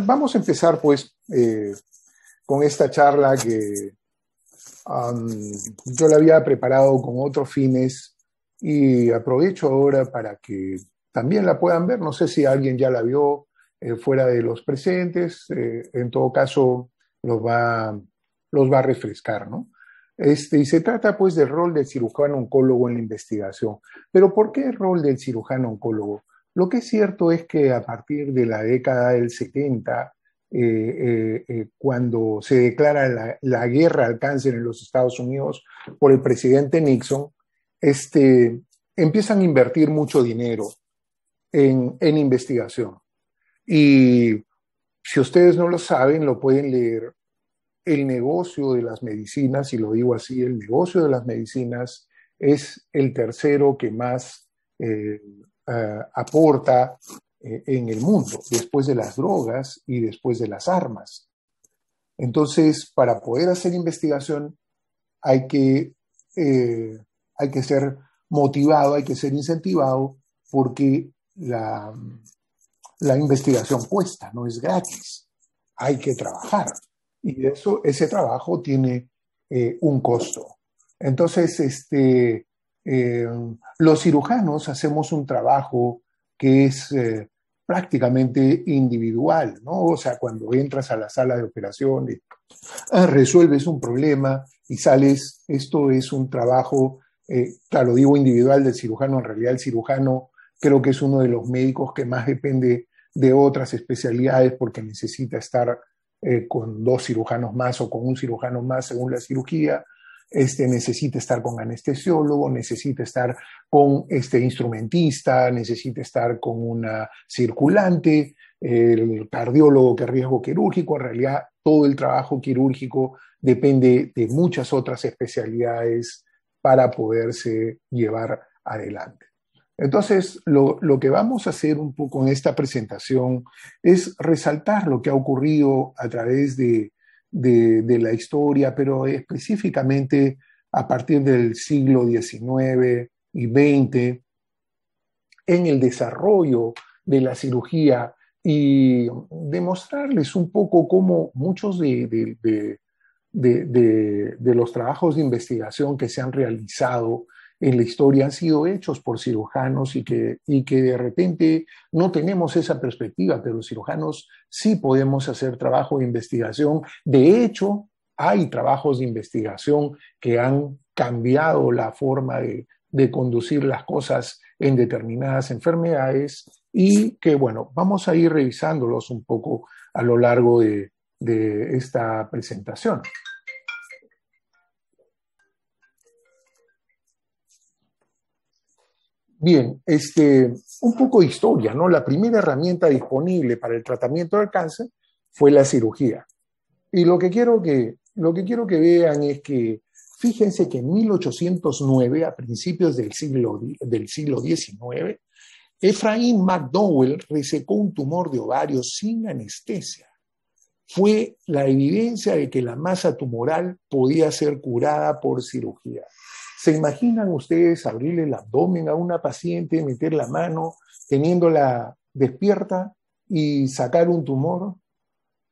vamos a empezar pues con esta charla que yo la había preparado con otros fines y aprovecho ahora para que también la puedan ver. No sé si alguien ya la vio fuera de los presentes, en todo caso los va a refrescar, ¿no? Y se trata pues del rol del cirujano oncólogo en la investigación. Pero ¿por qué el rol del cirujano oncólogo? Lo que es cierto es que a partir de la década del 70, cuando se declara la guerra al cáncer en los Estados Unidos por el presidente Nixon, empiezan a invertir mucho dinero en investigación. Y si ustedes no lo saben, lo pueden leer. El negocio de las medicinas, y lo digo así, el negocio de las medicinas es el tercero que más aporta en el mundo, después de las drogas y después de las armas. Entonces, para poder hacer investigación hay que ser motivado, hay que ser incentivado, porque la investigación cuesta, no es gratis, hay que trabajar. Y ese trabajo tiene un costo. Entonces, los cirujanos hacemos un trabajo que es prácticamente individual, ¿no? O sea, cuando entras a la sala de operaciones, resuelves un problema y sales. Esto es un trabajo, claro, digo individual del cirujano. En realidad el cirujano creo que es uno de los médicos que más depende de otras especialidades, porque necesita estar con dos cirujanos más o con un cirujano más según la cirugía. Necesita estar con anestesiólogo, necesita estar con instrumentista, necesita estar con una circulante, el cardiólogo que riesgo quirúrgico. En realidad todo el trabajo quirúrgico depende de muchas otras especialidades para poderse llevar adelante. Entonces, lo que vamos a hacer un poco en esta presentación es resaltar lo que ha ocurrido a través de la historia, pero específicamente a partir del siglo XIX y XX, en el desarrollo de la cirugía, y demostrarles un poco cómo muchos de los trabajos de investigación que se han realizado en la historia han sido hechos por cirujanos, y que de repente no tenemos esa perspectiva, pero los cirujanos sí podemos hacer trabajo de investigación. De hecho, hay trabajos de investigación que han cambiado la forma de conducir las cosas en determinadas enfermedades, y que, bueno, vamos a ir revisándolos un poco a lo largo de esta presentación. Bien, un poco de historia, ¿no? La primera herramienta disponible para el tratamiento del cáncer fue la cirugía. Y lo que quiero que vean es que, fíjense que en 1809, a principios del siglo XIX, Ephraim McDowell resecó un tumor de ovario sin anestesia. Fue la evidencia de que la masa tumoral podía ser curada por cirugía. ¿Se imaginan ustedes abrirle el abdomen a una paciente, meter la mano, teniéndola despierta, y sacar un tumor?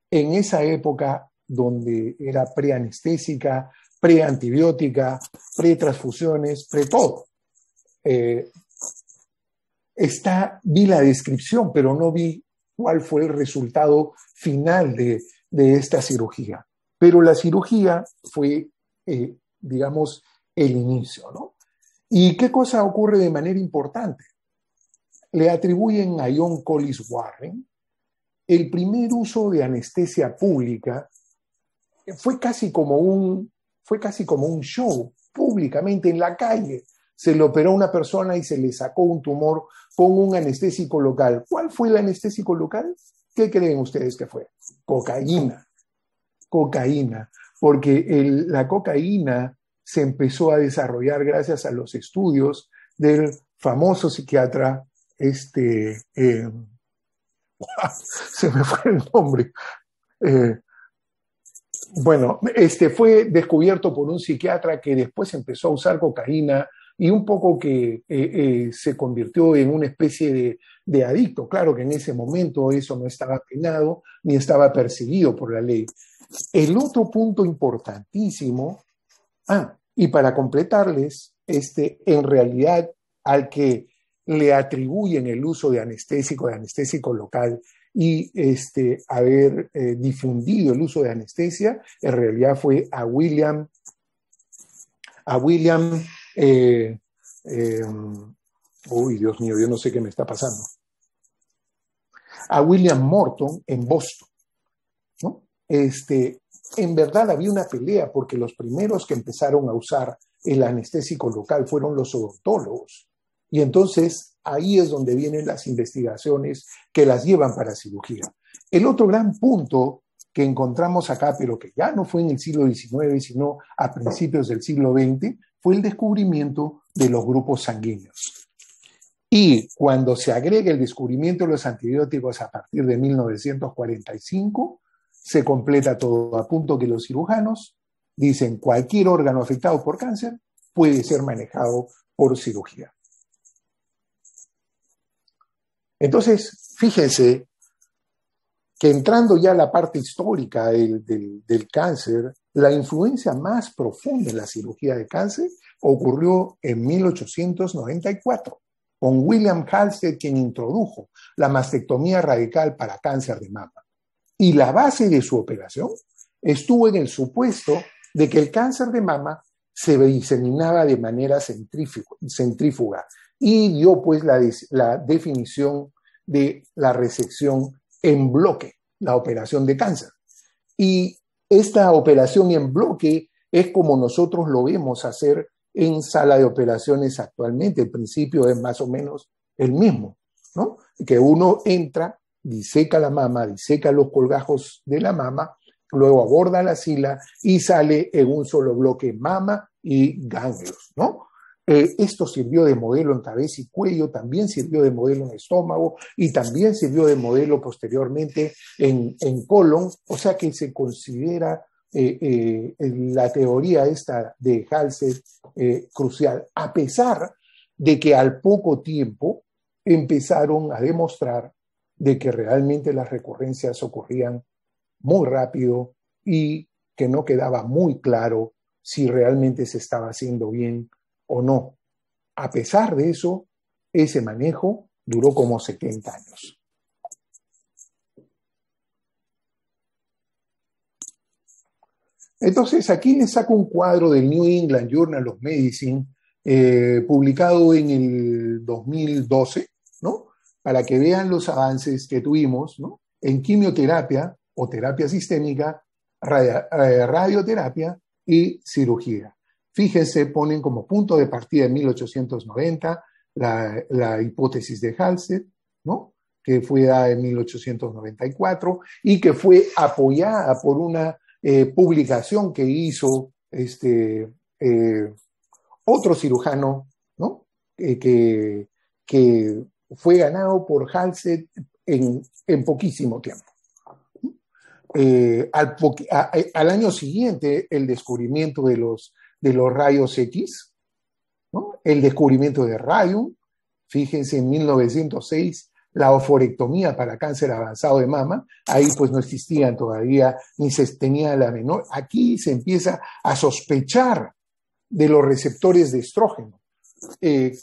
En esa época, donde era preanestésica, preantibiótica, pretransfusiones, pre-todo. Vi la descripción, pero no vi cuál fue el resultado final de esta cirugía. Pero la cirugía fue, digamos, el inicio, ¿no? ¿Y qué cosa ocurre de manera importante? Le atribuyen a John Collis Warren el primer uso de anestesia pública. Fue casi como un show, públicamente en la calle. Se le operó a una persona y se le sacó un tumor con un anestésico local. ¿Cuál fue el anestésico local? ¿Qué creen ustedes que fue? Cocaína, porque la cocaína se empezó a desarrollar gracias a los estudios del famoso psiquiatra, se me fue el nombre. Fue descubierto por un psiquiatra que después empezó a usar cocaína y un poco que se convirtió en una especie de adicto. Claro que en ese momento eso no estaba penado ni estaba perseguido por la ley. El otro punto importantísimo, y para completarles, en realidad al que le atribuyen el uso de anestésico local y haber difundido el uso de anestesia, en realidad fue a William, uy, Dios mío, yo no sé qué me está pasando, a William Morton en Boston, ¿no? En verdad había una pelea porque los primeros que empezaron a usar el anestésico local fueron los odontólogos. Y entonces ahí es donde vienen las investigaciones que las llevan para cirugía. El otro gran punto que encontramos acá, pero que ya no fue en el siglo XIX, sino a principios del siglo XX, fue el descubrimiento de los grupos sanguíneos. Y cuando se agrega el descubrimiento de los antibióticos a partir de 1945, se completa todo, a punto que los cirujanos dicen cualquier órgano afectado por cáncer puede ser manejado por cirugía. Entonces, fíjense que entrando ya a la parte histórica del cáncer, la influencia más profunda en la cirugía de cáncer ocurrió en 1894, con William Halsted, quien introdujo la mastectomía radical para cáncer de mama. Y la base de su operación estuvo en el supuesto de que el cáncer de mama se diseminaba de manera centrífuga y dio pues la definición de la resección en bloque, la operación de cáncer. Y esta operación en bloque es como nosotros lo vemos hacer en sala de operaciones actualmente. El principio es más o menos el mismo, ¿no? Que uno entra, diseca la mama, diseca los colgajos de la mama, luego aborda la axila y sale en un solo bloque mama y ganglios, ¿no? Esto sirvió de modelo en cabeza y cuello, también sirvió de modelo en estómago y también sirvió de modelo posteriormente en colon, o sea que se considera la teoría esta de Halsted crucial, a pesar de que al poco tiempo empezaron a demostrar de que realmente las recurrencias ocurrían muy rápido y que no quedaba muy claro si realmente se estaba haciendo bien o no. A pesar de eso, ese manejo duró como 70 años. Entonces, aquí les saco un cuadro del New England Journal of Medicine, publicado en el 2012, ¿no? Para que vean los avances que tuvimos, ¿no? En quimioterapia o terapia sistémica, radioterapia y cirugía. Fíjense, ponen como punto de partida en 1890 la hipótesis de Halsted, ¿no? Que fue dada en 1894 y que fue apoyada por una publicación que hizo otro cirujano, ¿no? Que fue ganado por Halsted en poquísimo tiempo. Al año siguiente, el descubrimiento de los rayos X, ¿no? El descubrimiento de radium, fíjense, en 1906, la oforectomía para cáncer avanzado de mama, ahí pues no existían todavía, ni se tenía la menor. Aquí se empieza a sospechar de los receptores de estrógeno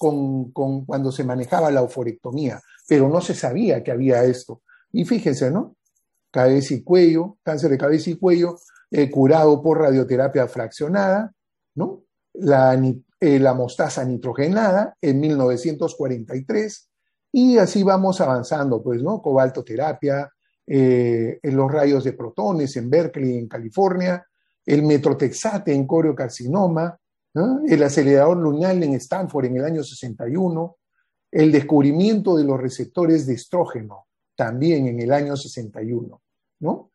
cuando se manejaba la oforectomía, pero no se sabía que había esto. Y fíjense, ¿no? Cabeza y cuello, cáncer de cabeza y cuello, curado por radioterapia fraccionada, ¿no? La mostaza nitrogenada en 1943, y así vamos avanzando, pues, ¿no? Cobaltoterapia, en los rayos de protones en Berkeley, en California, el metrotexate en coriocarcinoma, ¿no? El acelerador luñal en Stanford en el año 61, el descubrimiento de los receptores de estrógeno también en el año 61, ¿no?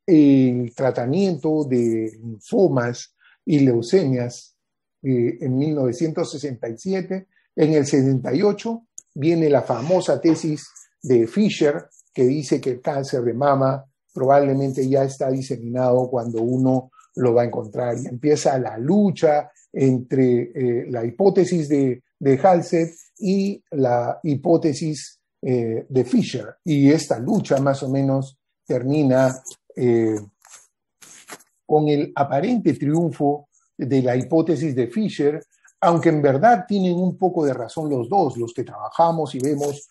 El tratamiento de linfomas y leucemias en 1967. En el 68 viene la famosa tesis de Fisher que dice que el cáncer de mama probablemente ya está diseminado cuando uno lo va a encontrar, y empieza la lucha entre la hipótesis de Halsted y la hipótesis de Fisher. Y esta lucha más o menos termina con el aparente triunfo de la hipótesis de Fisher, aunque en verdad tienen un poco de razón los dos, los que trabajamos y vemos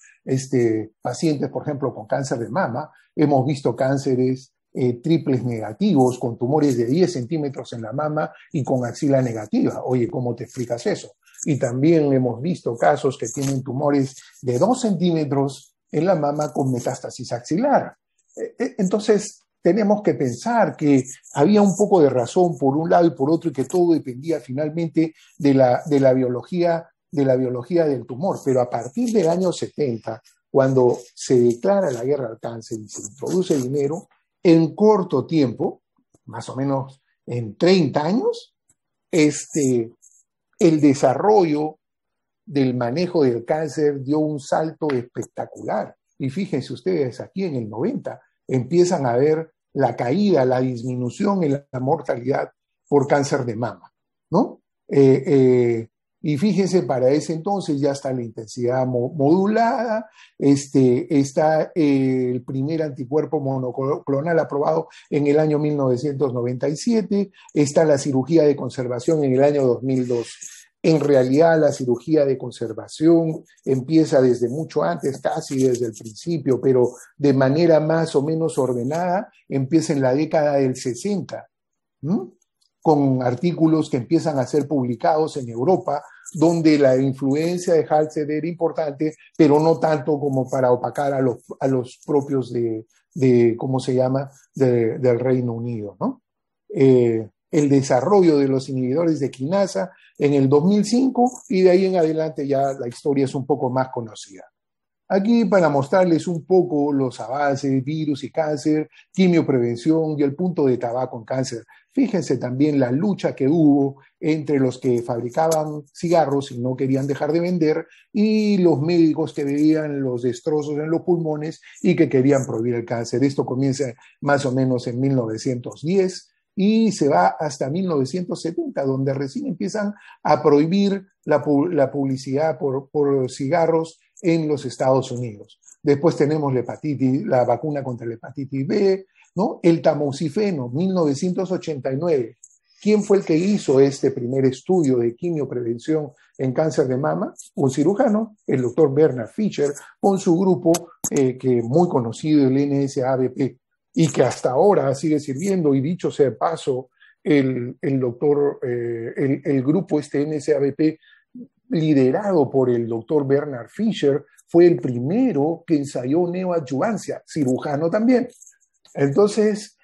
pacientes, por ejemplo, con cáncer de mama, hemos visto cánceres triples negativos con tumores de 10 centímetros en la mama y con axila negativa. Oye, ¿cómo te explicas eso? Y también hemos visto casos que tienen tumores de 2 centímetros en la mama con metástasis axilar. Entonces, tenemos que pensar que había un poco de razón por un lado y por otro y que todo dependía finalmente de la biología del tumor. Pero a partir del año 70, cuando se declara la guerra al cáncer y se introduce dinero, en corto tiempo, más o menos en 30 años, el desarrollo del manejo del cáncer dio un salto espectacular. Y fíjense ustedes, aquí en el 90 empiezan a ver la caída, la disminución en la mortalidad por cáncer de mama, ¿no? Y fíjense, para ese entonces ya está la intensidad modulada, está el primer anticuerpo monoclonal aprobado en el año 1997, está la cirugía de conservación en el año 2002. En realidad, la cirugía de conservación empieza desde mucho antes, casi desde el principio, pero de manera más o menos ordenada, empieza en la década del 60, con artículos que empiezan a ser publicados en Europa, donde la influencia de Halsted era importante, pero no tanto como para opacar a los propios ¿cómo se llama?, del Reino Unido, ¿no? El desarrollo de los inhibidores de quinasa en el 2005 y de ahí en adelante ya la historia es un poco más conocida. Aquí para mostrarles un poco los avances, virus y cáncer, quimioprevención y el punto de tabaco en cáncer. Fíjense también la lucha que hubo entre los que fabricaban cigarros y no querían dejar de vender y los médicos que veían los destrozos en los pulmones y que querían prohibir el cáncer. Esto comienza más o menos en 1910 y se va hasta 1970, donde recién empiezan a prohibir la publicidad por cigarros en los Estados Unidos. Después tenemos la vacuna contra la hepatitis B, ¿no? El tamoxifeno, 1989. ¿Quién fue el que hizo este primer estudio de quimioprevención en cáncer de mama? Un cirujano, el doctor Bernard Fisher, con su grupo que muy conocido, el NSABP, y que hasta ahora sigue sirviendo, y dicho sea de paso, el grupo NSABP, liderado por el doctor Bernard Fisher, fue el primero que ensayó neoadjuvancia, cirujano también. Entonces,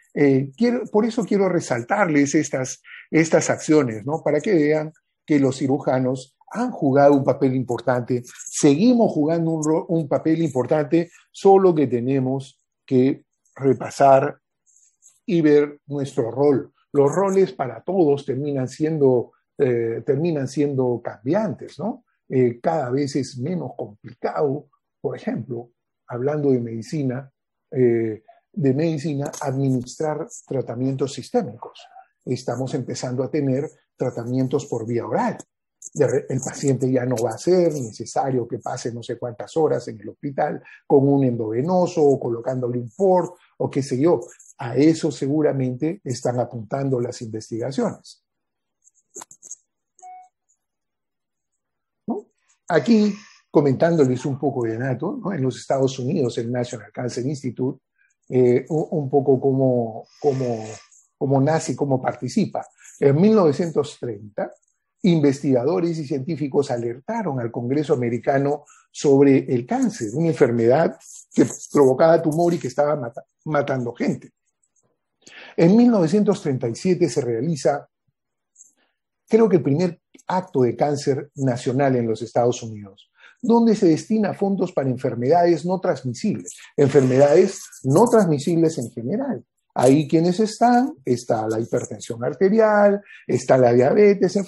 por eso quiero resaltarles estas acciones, ¿no? Para que vean que los cirujanos han jugado un papel importante, seguimos jugando un papel importante, solo que tenemos que repasar y ver nuestro rol. Los roles para todos terminan siendo cambiantes, ¿no? Cada vez es menos complicado, por ejemplo, hablando de medicina, administrar tratamientos sistémicos. Estamos empezando a tener tratamientos por vía oral. El paciente ya no va a ser necesario que pase no sé cuántas horas en el hospital con un endovenoso o colocándole un port o qué sé yo. A eso seguramente están apuntando las investigaciones. ¿No? Aquí, comentándoles un poco de dato, ¿no? En los Estados Unidos, el National Cancer Institute, un poco cómo nace y cómo participa. En 1930, investigadores y científicos alertaron al Congreso americano sobre el cáncer, una enfermedad que provocaba tumor y que estaba matando gente. En 1937 se realiza, creo que el primer acto de cáncer nacional en los Estados Unidos, donde se destina fondos para enfermedades no transmisibles en general. Ahí quienes está la hipertensión arterial, está la diabetes,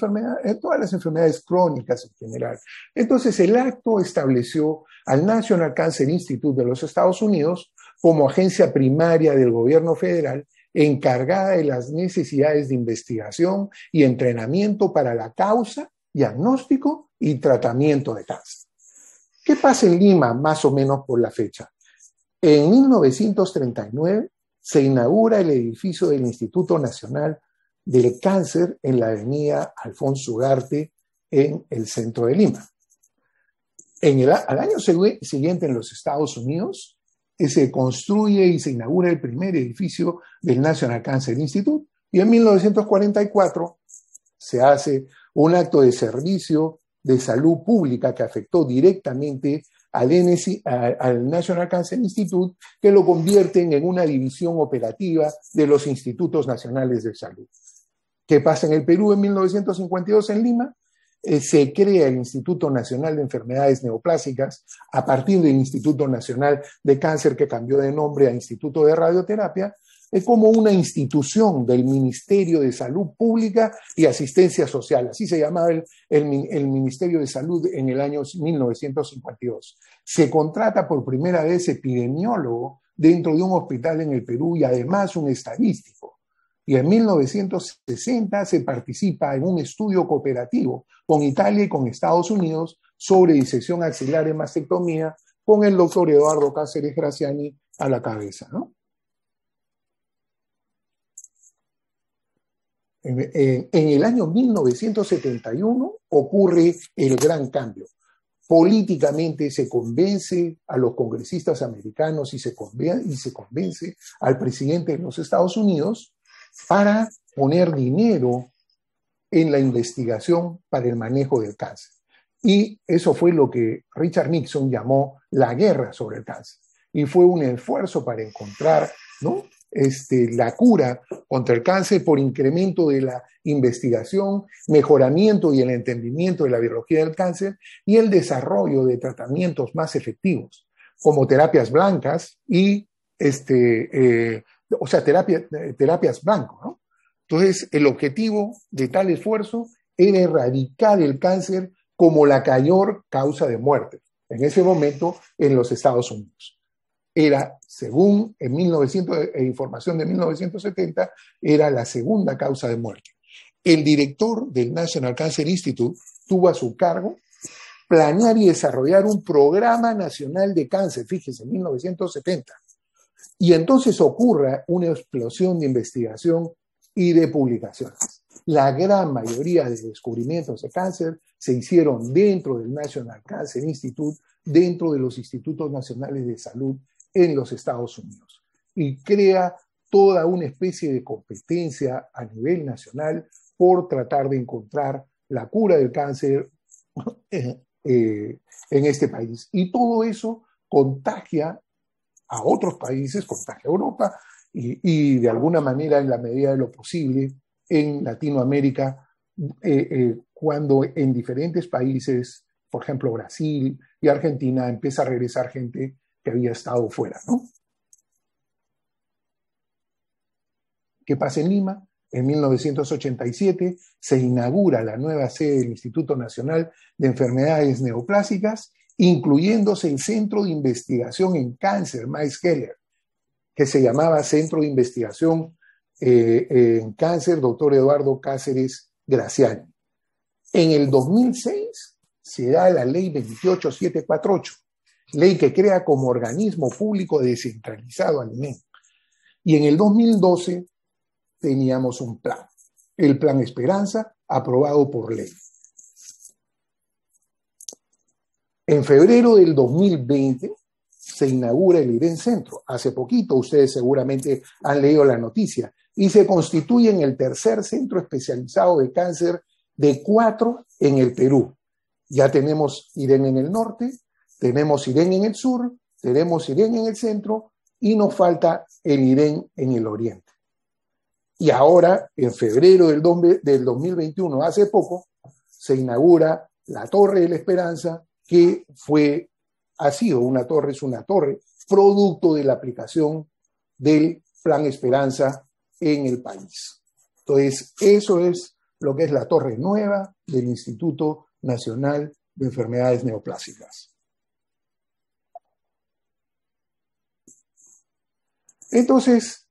todas las enfermedades crónicas en general. Entonces el acto estableció al National Cancer Institute de los Estados Unidos como agencia primaria del gobierno federal encargada de las necesidades de investigación y entrenamiento para la causa, diagnóstico y tratamiento de cáncer. ¿Qué pasa en Lima, más o menos por la fecha? En 1939 se inaugura el edificio del Instituto Nacional del Cáncer en la avenida Alfonso Ugarte, en el centro de Lima. Al año siguiente, en los Estados Unidos, se construye y se inaugura el primer edificio del National Cancer Institute, y en 1944 se hace un acto de servicio de salud pública que afectó directamente al National Cancer Institute, que lo convierten en una división operativa de los Institutos Nacionales de Salud. ¿Qué pasa en el Perú en 1952 en Lima? Se crea el Instituto Nacional de Enfermedades Neoplásicas a partir del Instituto Nacional de Cáncer, que cambió de nombre a Instituto de Radioterapia, como una institución del Ministerio de Salud Pública y Asistencia Social. Así se llamaba el Ministerio de Salud en el año 1952. Se contrata por primera vez epidemiólogo dentro de un hospital en el Perú y además un estadístico. Y en 1960 se participa en un estudio cooperativo con Italia y con Estados Unidos sobre disección axilar en mastectomía, con el doctor Eduardo Cáceres Graziani a la cabeza, ¿no? En el año 1971 ocurre el gran cambio. Políticamente se convence a los congresistas americanos y se convence al presidente de los Estados Unidos para poner dinero en la investigación para el manejo del cáncer. Y eso fue lo que Richard Nixon llamó la guerra sobre el cáncer. Y fue un esfuerzo para encontrar, ¿no?, la cura contra el cáncer por incremento de la investigación, mejoramiento y el entendimiento de la biología del cáncer y el desarrollo de tratamientos más efectivos, como terapias blancas y terapias blanco, ¿no? Entonces, el objetivo de tal esfuerzo era erradicar el cáncer como la mayor causa de muerte en ese momento en los Estados Unidos. Era, según información de 1970, era la segunda causa de muerte. El director del National Cancer Institute tuvo a su cargo planear y desarrollar un programa nacional de cáncer, fíjese, en 1970. Y entonces ocurre una explosión de investigación y de publicaciones. La gran mayoría de descubrimientos de cáncer se hicieron dentro del National Cancer Institute, dentro de los Institutos Nacionales de Salud en los Estados Unidos, y crea toda una especie de competencia a nivel nacional por tratar de encontrar la cura del cáncer en este país. Y todo eso contagia a otros países, contagia a Europa y de alguna manera, en la medida de lo posible, en Latinoamérica, cuando en diferentes países, por ejemplo Brasil y Argentina, empieza a regresar gente que había estado fuera, ¿no? ¿Qué pasa en Lima? En 1987 se inaugura la nueva sede del Instituto Nacional de Enfermedades Neoplásicas, incluyéndose el Centro de Investigación en Cáncer, Max Keller, que se llamaba Centro de Investigación en Cáncer, doctor Eduardo Cáceres Graziani. En el 2006 se da la ley 28748, ley que crea como organismo público descentralizado al INEM. Y en el 2012 teníamos un plan, el Plan Esperanza, aprobado por ley. En febrero del 2020 se inaugura el IDEN Centro. Hace poquito, ustedes seguramente han leído la noticia, y se constituye en el tercer centro especializado de cáncer de 4 en el Perú. Ya tenemos IDEN en el norte, tenemos IDEN en el sur, tenemos IDEN en el centro y nos falta el IDEN en el oriente. Y ahora, en febrero del 2021, hace poco, se inaugura la Torre de la Esperanza, que es una torre producto de la aplicación del Plan Esperanza en el país. Entonces, eso es lo que es la torre nueva del Instituto Nacional de Enfermedades Neoplásicas. Entonces,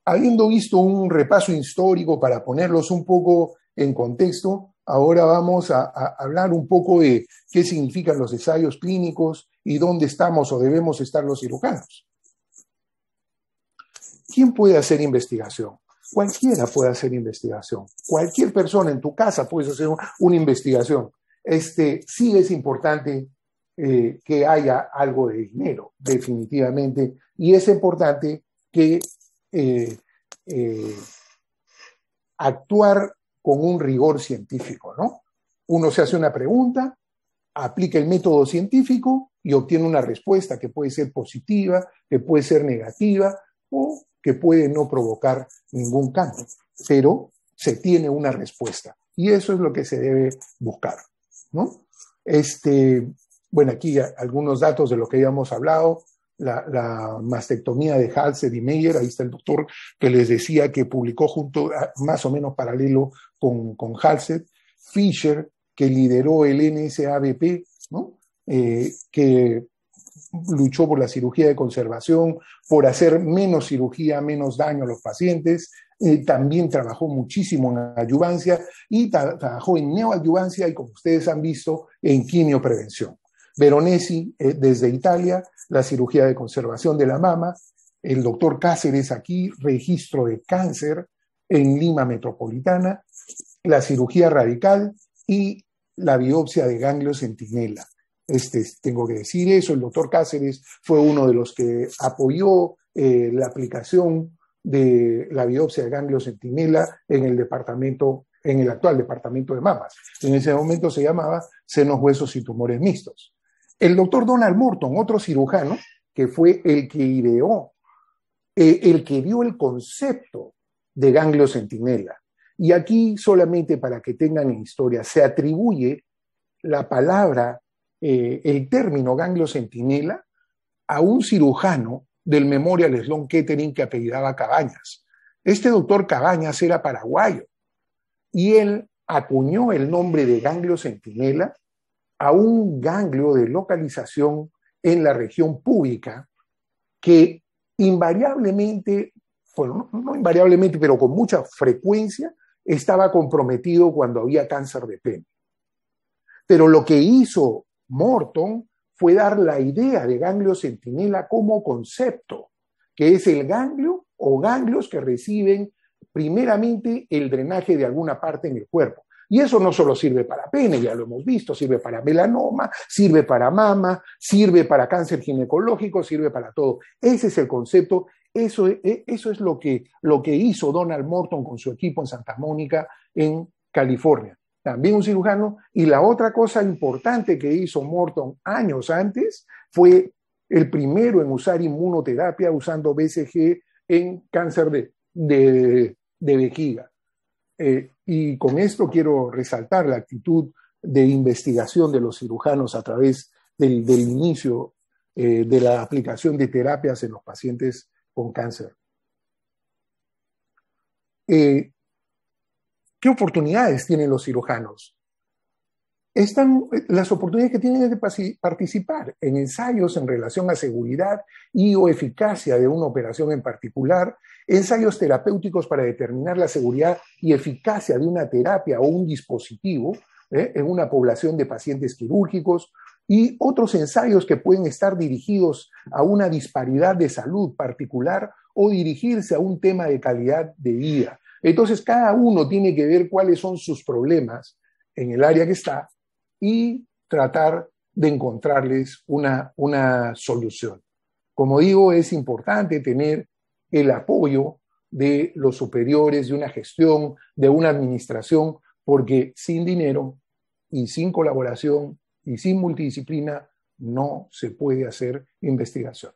habiendo visto un repaso histórico para ponerlos un poco en contexto, ahora vamos a hablar un poco de qué significan los ensayos clínicos y dónde estamos o debemos estar los cirujanos. ¿Quién puede hacer investigación? Cualquiera puede hacer investigación. Cualquier persona en tu casa puede hacer una investigación. Sí es importante que haya algo de dinero, definitivamente, y es importante que actuar con un rigor científico, ¿no? Uno se hace una pregunta, aplica el método científico y obtiene una respuesta que puede ser positiva, que puede ser negativa o que puede no provocar ningún cambio, pero se tiene una respuesta y eso es lo que se debe buscar, ¿no? Bueno, aquí algunos datos de lo que habíamos hablado. La mastectomía de Halsted y Meyer, ahí está el doctor que les decía que publicó más o menos paralelo con Halsted. Fisher, que lideró el NSABP, ¿no? Que luchó por la cirugía de conservación, por hacer menos cirugía, menos daño a los pacientes. También trabajó muchísimo en adyuvancia y trabajó en neoadyuvancia y, como ustedes han visto, en quimioprevención. Veronesi, desde Italia, la cirugía de conservación de la mama. El doctor Cáceres aquí, registro de cáncer en Lima Metropolitana, la cirugía radical y la biopsia de ganglio centinela. Tengo que decir eso, el doctor Cáceres fue uno de los que apoyó la aplicación de la biopsia de ganglio centinela en el actual departamento de mamas. En ese momento se llamaba senos, huesos y tumores mixtos. El doctor Donald Morton, otro cirujano, que fue el que ideó, el que dio el concepto de ganglio centinela. Y aquí, solamente para que tengan historia, se atribuye la palabra, el término ganglio centinela, a un cirujano del Memorial Sloan Kettering que apellidaba Cabañas. Este doctor Cabañas era paraguayo y él acuñó el nombre de ganglio centinela a un ganglio de localización en la región púbica que invariablemente, bueno, no invariablemente, pero con mucha frecuencia, estaba comprometido cuando había cáncer de pene. Pero lo que hizo Morton fue dar la idea de ganglio centinela como concepto, que es el ganglio o ganglios que reciben primeramente el drenaje de alguna parte en el cuerpo. Y eso no solo sirve para pene, ya lo hemos visto, sirve para melanoma, sirve para mama, sirve para cáncer ginecológico, sirve para todo. Ese es el concepto, eso es lo que hizo Donald Morton con su equipo en Santa Mónica, en California. También un cirujano. Y la otra cosa importante que hizo Morton años antes fue el primero en usar inmunoterapia usando BCG en cáncer de vejiga. Y con esto quiero resaltar la actitud de investigación de los cirujanos a través del inicio de la aplicación de terapias en los pacientes con cáncer. ¿Qué oportunidades tienen los cirujanos? Las oportunidades que tienen es de participar en ensayos en relación a seguridad y o eficacia de una operación en particular, ensayos terapéuticos para determinar la seguridad y eficacia de una terapia o un dispositivo en una población de pacientes quirúrgicos, y otros ensayos que pueden estar dirigidos a una disparidad de salud particular o dirigirse a un tema de calidad de vida. Entonces, cada uno tiene que ver cuáles son sus problemas en el área que está y tratar de encontrarles una solución. Como digo, es importante tener el apoyo de los superiores, de una gestión, de una administración, porque sin dinero y sin colaboración y sin multidisciplina no se puede hacer investigación.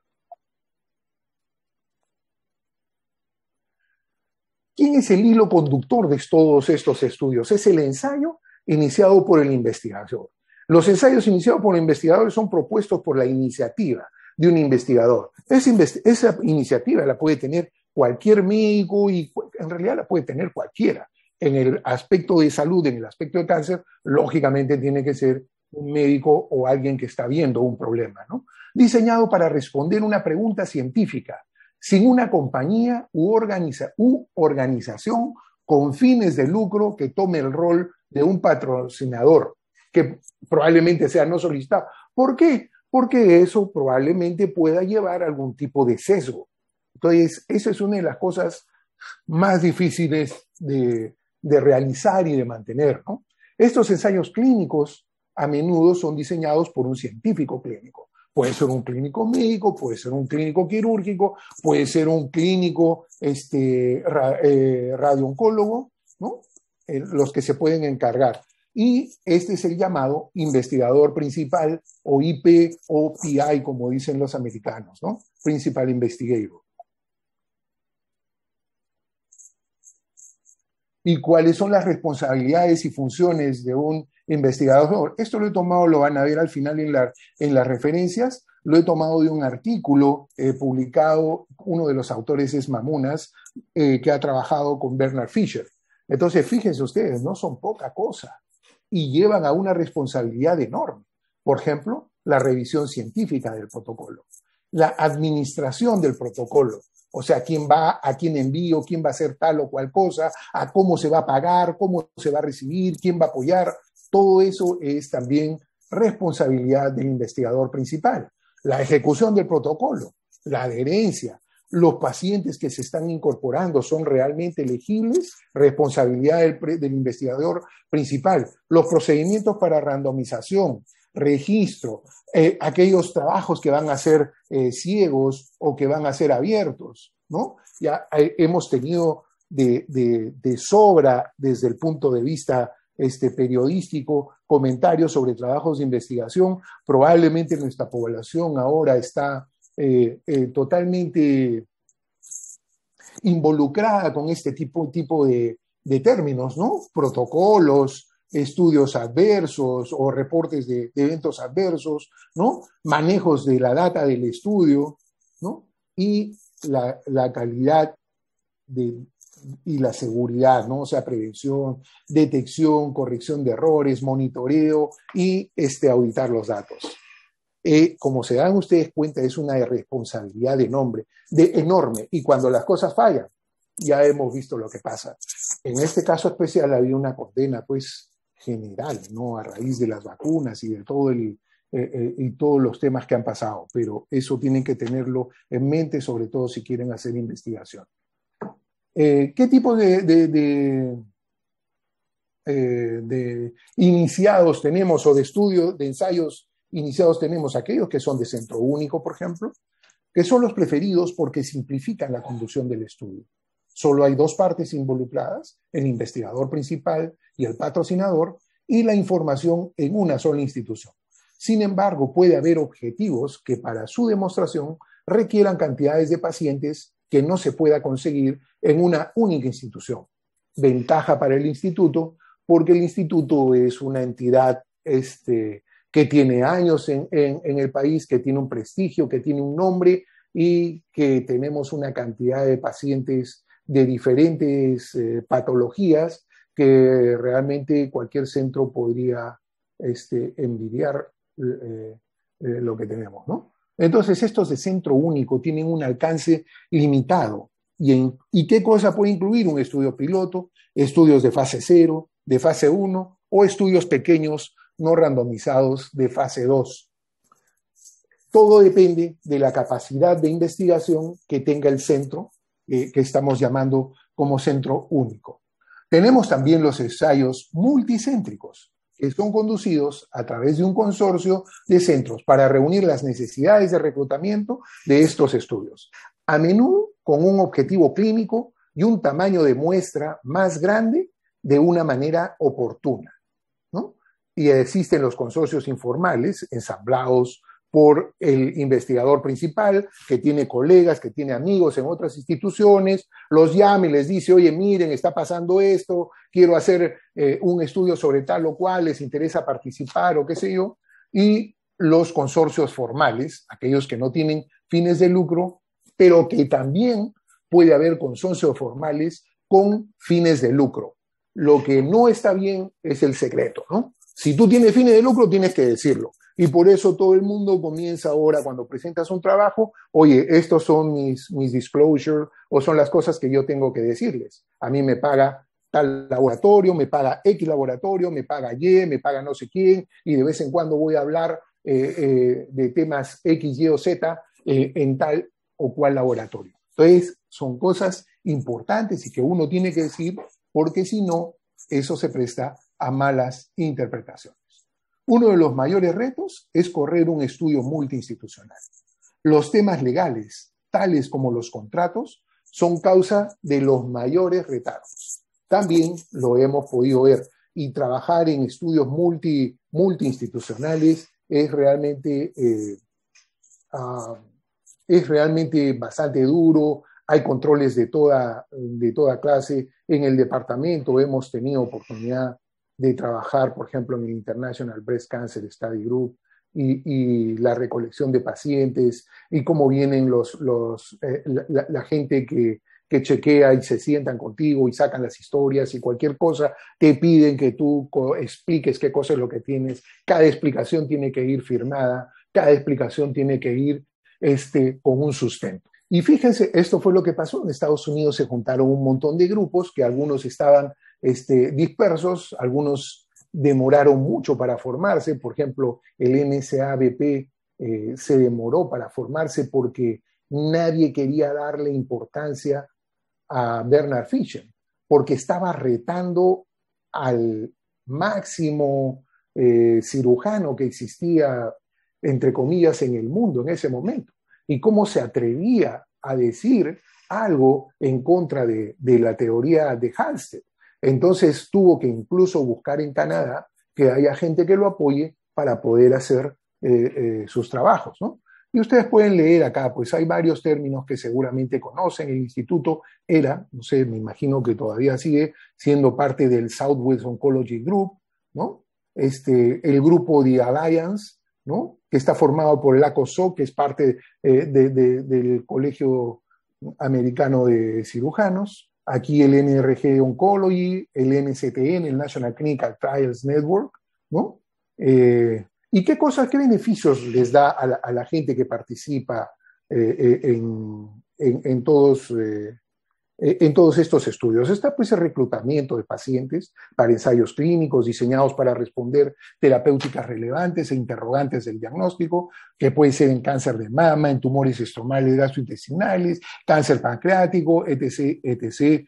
¿Quién es el hilo conductor de todos estos estudios? Es el ensayo iniciado por el investigador. Los ensayos iniciados por el investigador son propuestos por la iniciativa de un investigador. Esa iniciativa la puede tener cualquier médico y en realidad la puede tener cualquiera. En el aspecto de salud, en el aspecto de cáncer, lógicamente tiene que ser un médico o alguien que está viendo un problema, ¿no? Diseñado para responder una pregunta científica. sin una compañía u organización con fines de lucro que tome el rol de un patrocinador, que probablemente sea no solicitado. ¿Por qué? Porque eso probablemente pueda llevar a algún tipo de sesgo. Entonces, esa es una de las cosas más difíciles de realizar y de mantener, ¿no? Estos ensayos clínicos a menudo son diseñados por un científico clínico. Puede ser un clínico médico, puede ser un clínico quirúrgico, puede ser un clínico radiooncólogo, ¿no? Los que se pueden encargar. Y este es el llamado investigador principal, o IP o PI, como dicen los americanos, ¿no? Principal Investigator. ¿Y cuáles son las responsabilidades y funciones de un investigador? Esto lo he tomado, lo van a ver al final en las referencias, lo he tomado de un artículo publicado, uno de los autores es Mamunas, que ha trabajado con Bernard Fisher. Entonces, fíjense ustedes, no son poca cosa y llevan a una responsabilidad enorme. Por ejemplo, la revisión científica del protocolo, la administración del protocolo. O sea, quién va, a quién envío, quién va a hacer tal o cual cosa, a cómo se va a pagar, cómo se va a recibir, quién va a apoyar. Todo eso es también responsabilidad del investigador principal. La ejecución del protocolo, la adherencia, los pacientes que se están incorporando son realmente elegibles, responsabilidad del investigador principal. Los procedimientos para randomización, registro, aquellos trabajos que van a ser ciegos o que van a ser abiertos, ¿no? Ya hemos tenido de sobra desde el punto de vista periodístico comentarios sobre trabajos de investigación. Probablemente nuestra población ahora está totalmente involucrada con este tipo de términos, ¿no? Protocolos, estudios adversos o reportes de eventos adversos, ¿no? Manejos de la data del estudio, ¿no? Y la calidad y la seguridad, ¿no? O sea, prevención, detección, corrección de errores, monitoreo y auditar los datos. Como se dan ustedes cuenta, es una responsabilidad enorme. Y cuando las cosas fallan, ya hemos visto lo que pasa. En este caso especial había una condena, pues, general, ¿no? A raíz de las vacunas y de todo y todos los temas que han pasado. Pero eso tienen que tenerlo en mente, sobre todo si quieren hacer investigación. ¿Qué tipo de iniciados tenemos o de estudios, de ensayos iniciados tenemos? Aquellos que son de centro único, por ejemplo, que son los preferidos porque simplifican la conducción del estudio. Solo hay dos partes involucradas, el investigador principal y el patrocinador, y la información en una sola institución. Sin embargo, puede haber objetivos que para su demostración requieran cantidades de pacientes que no se pueda conseguir en una única institución. Ventaja para el instituto, porque el instituto es una entidad que tiene años en el país, que tiene un prestigio, que tiene un nombre y que tenemos una cantidad de pacientes de diferentes patologías que realmente cualquier centro podría envidiar lo que tenemos, ¿no? Entonces, estos de centro único tienen un alcance limitado. ¿Y qué cosa puede incluir un estudio piloto? Estudios de fase 0, de fase 1 o estudios pequeños no randomizados de fase 2. Todo depende de la capacidad de investigación que tenga el centro, que estamos llamando como centro único. Tenemos también los ensayos multicéntricos, que son conducidos a través de un consorcio de centros para reunir las necesidades de reclutamiento de estos estudios, a menudo con un objetivo clínico y un tamaño de muestra más grande de una manera oportuna, ¿no? Y existen los consorcios informales ensamblados por el investigador principal, que tiene colegas, que tiene amigos en otras instituciones, los llama y les dice, oye, miren, está pasando esto, quiero hacer un estudio sobre tal o cual, les interesa participar o qué sé yo, y los consorcios formales, aquellos que no tienen fines de lucro, pero que también puede haber consorcios formales con fines de lucro. Lo que no está bien es el secreto, ¿no? Si tú tienes fines de lucro, tienes que decirlo. Y por eso todo el mundo comienza ahora, cuando presentas un trabajo, oye, estos son mis disclosure o son las cosas que yo tengo que decirles. A mí me paga tal laboratorio, me paga X laboratorio, me paga Y, me paga no sé quién, y de vez en cuando voy a hablar de temas X, Y o Z en tal o cual laboratorio. Entonces, son cosas importantes y que uno tiene que decir, porque si no, eso se presta a malas interpretaciones. Uno de los mayores retos es correr un estudio multiinstitucional. Los temas legales, tales como los contratos, son causa de los mayores retardos. También lo hemos podido ver, y trabajar en estudios multiinstitucionales es realmente bastante duro. Hay controles de toda clase. En el departamento hemos tenido oportunidad de trabajar, por ejemplo, en el International Breast Cancer Study Group y la recolección de pacientes y cómo vienen la gente que chequea y se sientan contigo y sacan las historias y cualquier cosa, te piden que tú expliques qué cosa es lo que tienes. Cada explicación tiene que ir firmada, cada explicación tiene que ir con un sustento. Y fíjense, esto fue lo que pasó. En Estados Unidos se juntaron un montón de grupos que algunos estaban dispersos, algunos demoraron mucho para formarse. Por ejemplo, el NSABP se demoró para formarse porque nadie quería darle importancia a Bernard Fisher, porque estaba retando al máximo cirujano que existía, entre comillas, en el mundo en ese momento. Y cómo se atrevía a decir algo en contra de la teoría de Halsted. Entonces tuvo que incluso buscar en Canadá que haya gente que lo apoye para poder hacer sus trabajos, ¿no? Y ustedes pueden leer acá, pues hay varios términos que seguramente conocen. El instituto era, no sé, me imagino que todavía sigue siendo parte del Southwest Oncology Group, ¿no? El grupo The Alliance, ¿no? Que está formado por el ACOSOC, que es parte del Colegio Americano de Cirujanos. Aquí el NRG Oncology, el NCTN, el National Clinical Trials Network, ¿no? ¿Y qué cosas, qué beneficios les da a la gente que participa en todos estos estudios? Está pues el reclutamiento de pacientes para ensayos clínicos diseñados para responder terapéuticas relevantes e interrogantes del diagnóstico, que puede ser en cáncer de mama, en tumores estromales gastrointestinales, cáncer pancreático, etc., etc.,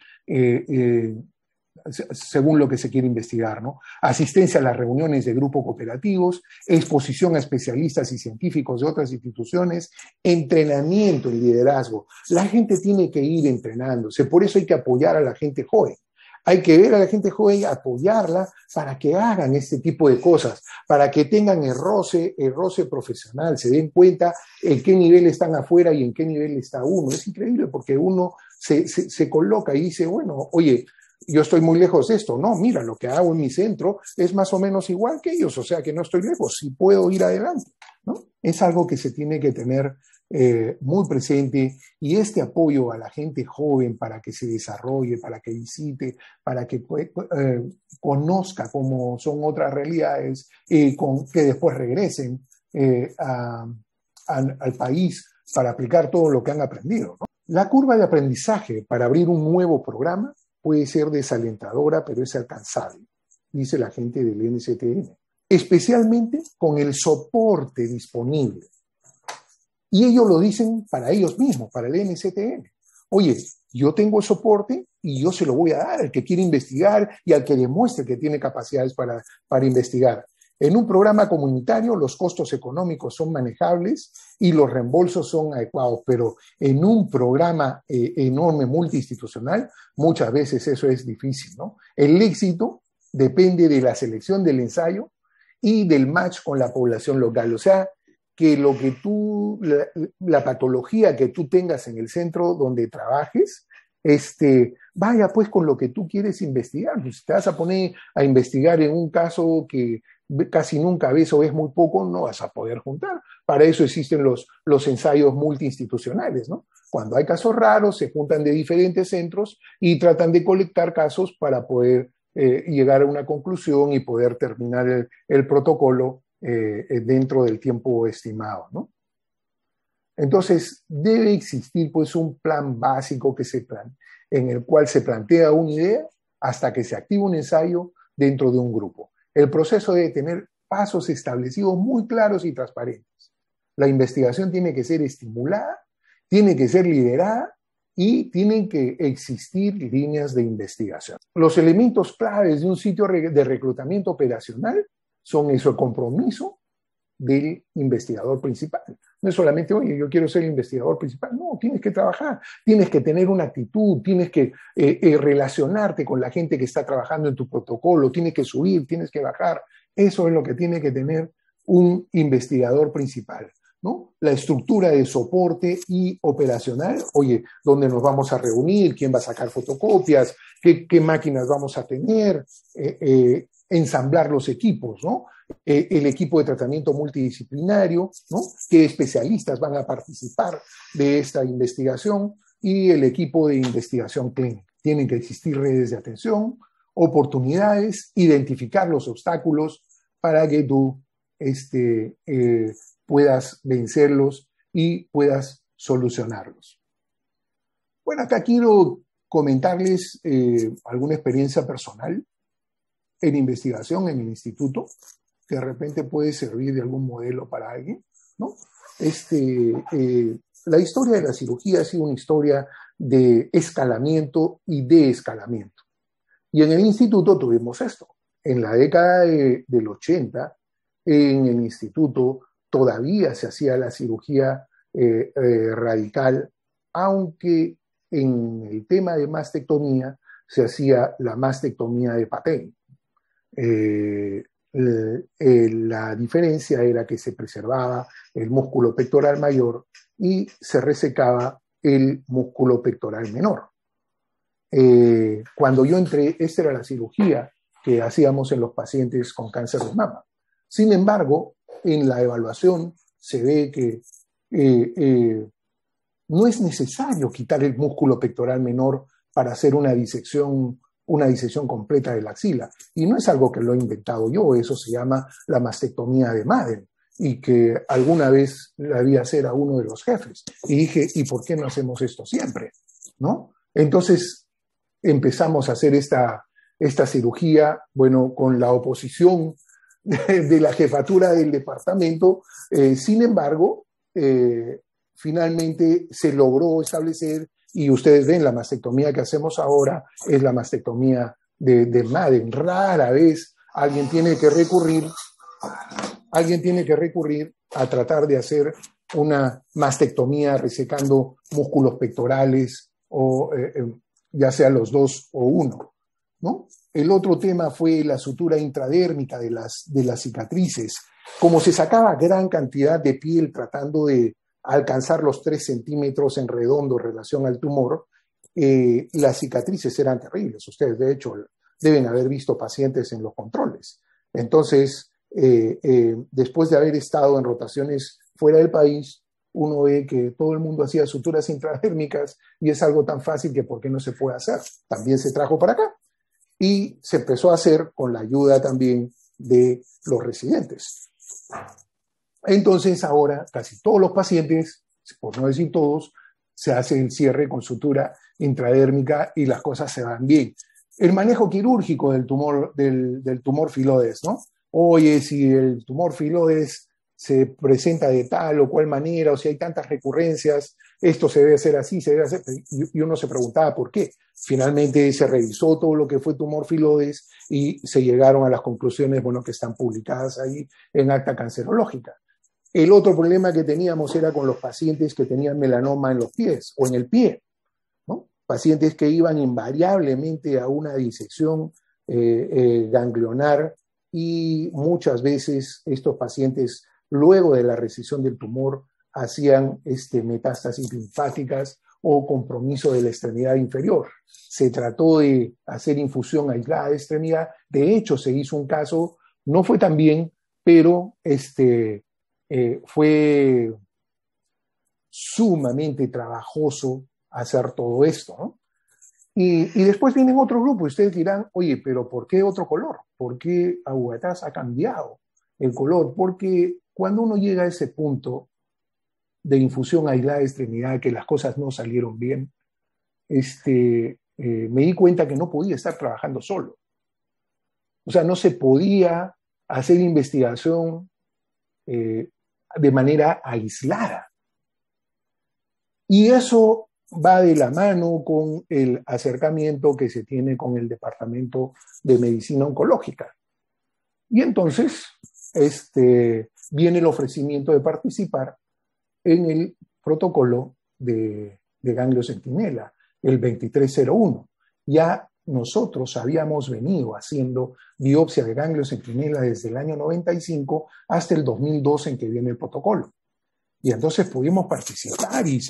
según lo que se quiere investigar, ¿no? Asistencia a las reuniones de grupos cooperativos, exposición a especialistas y científicos de otras instituciones, entrenamiento y liderazgo. La gente tiene que ir entrenándose, por eso hay que apoyar a la gente joven. Hay que ver a la gente joven, apoyarla para que hagan este tipo de cosas, para que tengan el roce profesional, se den cuenta en qué nivel están afuera y en qué nivel está uno. Es increíble porque uno se coloca y dice, bueno, oye, yo estoy muy lejos de esto. No, mira, lo que hago en mi centro es más o menos igual que ellos, o sea que no estoy lejos, sí puedo ir adelante, ¿no? Es algo que se tiene que tener muy presente, y este apoyo a la gente joven para que se desarrolle, para que visite, para que conozca cómo son otras realidades, que después regresen al país para aplicar todo lo que han aprendido, ¿no? La curva de aprendizaje para abrir un nuevo programa puede ser desalentadora, pero es alcanzable, dice la gente del NCTN, especialmente con el soporte disponible. Y ellos lo dicen para ellos mismos, para el NCTN. Oye, yo tengo el soporte y yo se lo voy a dar al que quiere investigar y al que demuestre que tiene capacidades para investigar. En un programa comunitario los costos económicos son manejables y los reembolsos son adecuados, pero en un programa enorme multiinstitucional muchas veces eso es difícil, ¿no? El éxito depende de la selección del ensayo y del match con la población local. O sea, que lo que la patología que tú tengas en el centro donde trabajes, vaya pues con lo que tú quieres investigar. Si te vas a poner a investigar en un caso que casi nunca ves o ves muy poco, no vas a poder juntar. Para eso existen los ensayos multiinstitucionales, ¿no? Cuando hay casos raros, se juntan de diferentes centros y tratan de colectar casos para poder llegar a una conclusión y poder terminar el protocolo dentro del tiempo estimado, ¿no? Entonces, debe existir pues un plan básico en el cual se plantea una idea hasta que se activa un ensayo dentro de un grupo. El proceso debe tener pasos establecidos muy claros y transparentes. La investigación tiene que ser estimulada, tiene que ser liderada y tienen que existir líneas de investigación. Los elementos claves de un sitio de reclutamiento operacional son eso, el compromiso del investigador principal. No es solamente, oye, yo quiero ser el investigador principal. No, tienes que trabajar, tienes que tener una actitud, tienes que relacionarte con la gente que está trabajando en tu protocolo, tienes que subir, tienes que bajar. Eso es lo que tiene que tener un investigador principal, ¿no? La estructura de soporte y operacional, oye, ¿dónde nos vamos a reunir? ¿Quién va a sacar fotocopias? ¿Qué máquinas vamos a tener? Ensamblar los equipos, ¿no? El equipo de tratamiento multidisciplinario, ¿no? ¿Qué especialistas van a participar de esta investigación? Y el equipo de investigación clínica. Tienen que existir redes de atención, oportunidades, identificar los obstáculos para que tú puedas vencerlos y puedas solucionarlos. Bueno, acá quiero comentarles alguna experiencia personal en investigación en el instituto, que de repente puede servir de algún modelo para alguien, ¿no? La historia de la cirugía ha sido una historia de escalamiento y deescalamiento. Y en el instituto tuvimos esto. En la década del 80, en el instituto todavía se hacía la cirugía radical, aunque en el tema de mastectomía se hacía la mastectomía de Patén. La diferencia era que se preservaba el músculo pectoral mayor y se resecaba el músculo pectoral menor. Cuando yo entré, esta era la cirugía que hacíamos en los pacientes con cáncer de mama. Sin embargo, en la evaluación se ve que no es necesario quitar el músculo pectoral menor para hacer una disección completa de la axila. Y no es algo que lo he inventado yo, eso se llama la mastectomía de Madden, y que alguna vez la vi hacer a uno de los jefes. Y dije, ¿y por qué no hacemos esto siempre? ¿No? Entonces empezamos a hacer esta cirugía, bueno, con la oposición de la jefatura del departamento. Sin embargo, finalmente se logró establecer, y ustedes ven, la mastectomía que hacemos ahora es la mastectomía de Madden. Rara vez alguien tiene que recurrir a tratar de hacer una mastectomía resecando músculos pectorales o ya sea los dos o uno, ¿no? El otro tema fue la sutura intradérmica de las cicatrices. Como se sacaba gran cantidad de piel tratando de alcanzar los 3 centímetros en redondo en relación al tumor, las cicatrices eran terribles. Ustedes, de hecho, deben haber visto pacientes en los controles. Entonces, después de haber estado en rotaciones fuera del país, uno ve que todo el mundo hacía suturas intradérmicas y es algo tan fácil que ¿por qué no se puede hacer? También se trajo para acá y se empezó a hacer con la ayuda también de los residentes. Entonces ahora casi todos los pacientes, por no decir todos, se hace el cierre con sutura intradérmica y las cosas se van bien. El manejo quirúrgico del tumor filodes, ¿no? Oye, si el tumor filodes se presenta de tal o cual manera, o si hay tantas recurrencias, esto se debe hacer así, se debe hacer, y uno se preguntaba por qué. Finalmente se revisó todo lo que fue tumor filodes y se llegaron a las conclusiones, bueno, que están publicadas ahí en acta cancerológica. El otro problema que teníamos era con los pacientes que tenían melanoma en los pies o en el pie, ¿no? Pacientes que iban invariablemente a una disección ganglionar, y muchas veces estos pacientes, luego de la resección del tumor, hacían metástasis linfáticas o compromiso de la extremidad inferior. Se trató de hacer infusión aislada de extremidad. De hecho, se hizo un caso, no fue tan bien, pero fue sumamente trabajoso hacer todo esto, ¿no? Y después vienen otro grupo y ustedes dirán, oye, pero ¿por qué otro color? ¿Por qué Aguataz ha cambiado? el color, porque cuando uno llega a ese punto de infusión aislada de extremidad, que las cosas no salieron bien, me di cuenta que no podía estar trabajando solo. O sea, no se podía hacer investigación de manera aislada. Y eso va de la mano con el acercamiento que se tiene con el Departamento de Medicina Oncológica. Y entonces viene el ofrecimiento de participar en el protocolo de ganglio centinela, el 2301. Ya nosotros habíamos venido haciendo biopsia de ganglio centinela desde el año 95 hasta el 2002 en que viene el protocolo. Y entonces pudimos participar y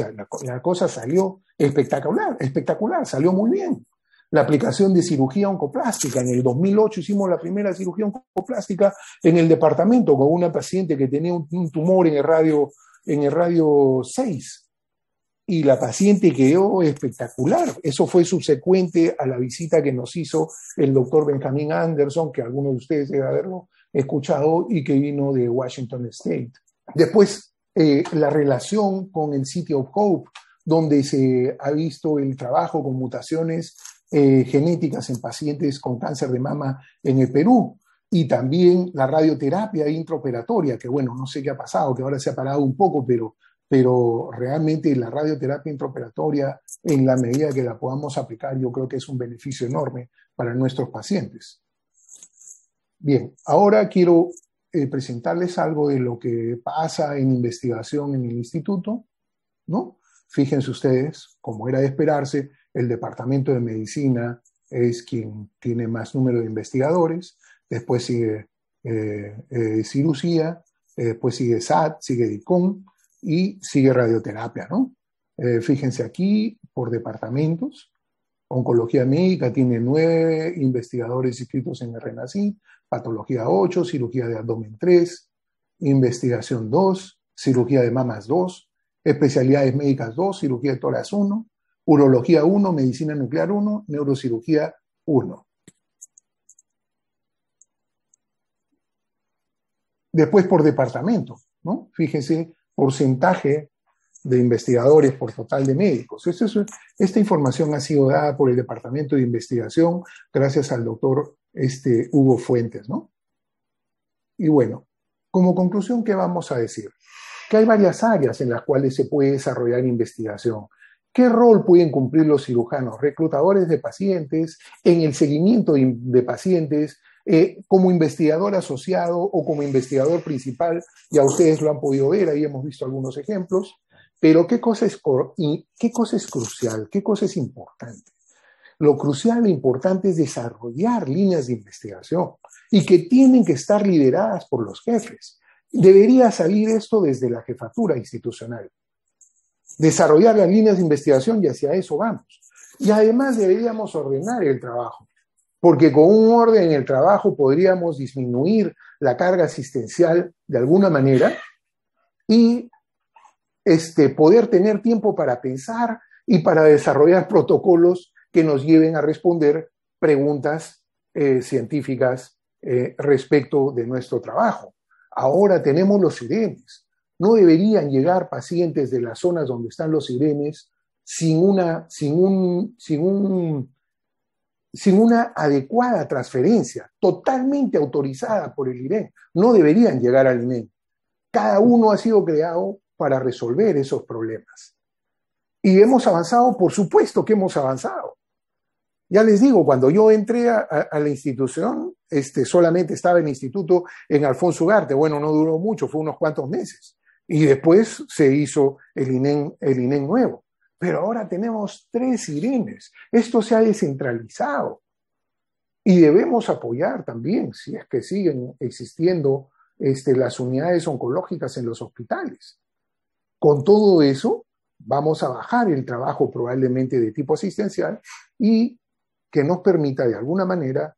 la cosa salió espectacular, salió muy bien. La aplicación de cirugía oncoplástica. En el 2008 hicimos la primera cirugía oncoplástica en el departamento con una paciente que tenía un tumor en el radio 6. Y la paciente quedó espectacular. Eso fue subsecuente a la visita que nos hizo el doctor Benjamin Anderson, que algunos de ustedes deben haberlo escuchado, y que vino de Washington State. Después, la relación con el City of Hope, donde se ha visto el trabajo con mutaciones genéticas en pacientes con cáncer de mama en el Perú, y también la radioterapia intraoperatoria, que bueno, no sé qué ha pasado, que ahora se ha parado un poco, pero realmente la radioterapia intraoperatoria, en la medida que la podamos aplicar, yo creo que es un beneficio enorme para nuestros pacientes. Bien, ahora quiero presentarles algo de lo que pasa en investigación en el instituto, ¿no? Fíjense ustedes, como era de esperarse, el Departamento de Medicina es quien tiene más número de investigadores, después sigue cirugía, después sigue SAT, sigue DICOM y sigue radioterapia, ¿no? Fíjense aquí por departamentos. Oncología médica tiene 9 investigadores inscritos en el RENACIM, patología 8, cirugía de abdomen 3, investigación 2, cirugía de mamas 2, especialidades médicas 2, cirugía de tórax 1, urología 1, medicina nuclear 1, neurocirugía 1. Después por departamento, ¿no? Fíjense, porcentaje de investigadores por total de médicos. Esta información ha sido dada por el Departamento de Investigación gracias al doctor Hugo Fuentes, ¿no? Y bueno, como conclusión, ¿qué vamos a decir? Que hay varias áreas en las cuales se puede desarrollar investigación. ¿Qué rol pueden cumplir los cirujanos? Reclutadores de pacientes, en el seguimiento de pacientes, como investigador asociado o como investigador principal. Ya ustedes lo han podido ver, ahí hemos visto algunos ejemplos. Pero ¿qué cosa es crucial? ¿Qué cosa es importante? Lo crucial e importante es desarrollar líneas de investigación y que tienen que estar lideradas por los jefes. Debería salir esto desde la jefatura institucional. Desarrollar las líneas de investigación y hacia eso vamos. Y además deberíamos ordenar el trabajo, porque con un orden en el trabajo podríamos disminuir la carga asistencial de alguna manera y poder tener tiempo para pensar y para desarrollar protocolos que nos lleven a responder preguntas científicas respecto de nuestro trabajo. Ahora tenemos los sirenes. No deberían llegar pacientes de las zonas donde están los sirenes sin una adecuada transferencia, totalmente autorizada por el IREN. No deberían llegar al INEM. Cada uno ha sido creado para resolver esos problemas. Y hemos avanzado, por supuesto que hemos avanzado. Ya les digo, cuando yo entré a la institución, solamente estaba el instituto en Alfonso Ugarte. Bueno, no duró mucho, fue unos cuantos meses. Y después se hizo el INEM nuevo. Pero ahora tenemos 3 IRENes. Esto se ha descentralizado. Y debemos apoyar también, si es que siguen existiendo las unidades oncológicas en los hospitales. Con todo eso, vamos a bajar el trabajo probablemente de tipo asistencial y que nos permita de alguna manera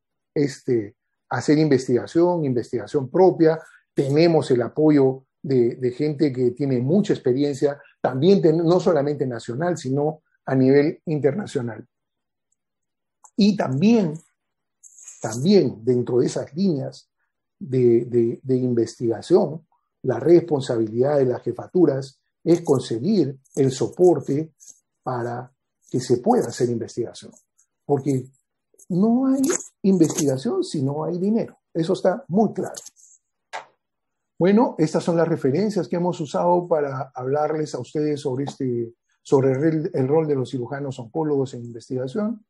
hacer investigación propia. Tenemos el apoyo de gente que tiene mucha experiencia, también no solamente nacional, sino a nivel internacional. Y también dentro de esas líneas, de investigación, la responsabilidad de las jefaturas es conseguir el soporte para que se pueda hacer investigación. Porque no hay investigación si no hay dinero. Eso está muy claro. Bueno, estas son las referencias que hemos usado para hablarles a ustedes sobre el rol de los cirujanos oncólogos en investigación.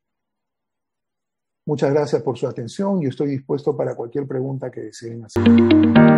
Muchas gracias por su atención y estoy dispuesto para cualquier pregunta que deseen hacer.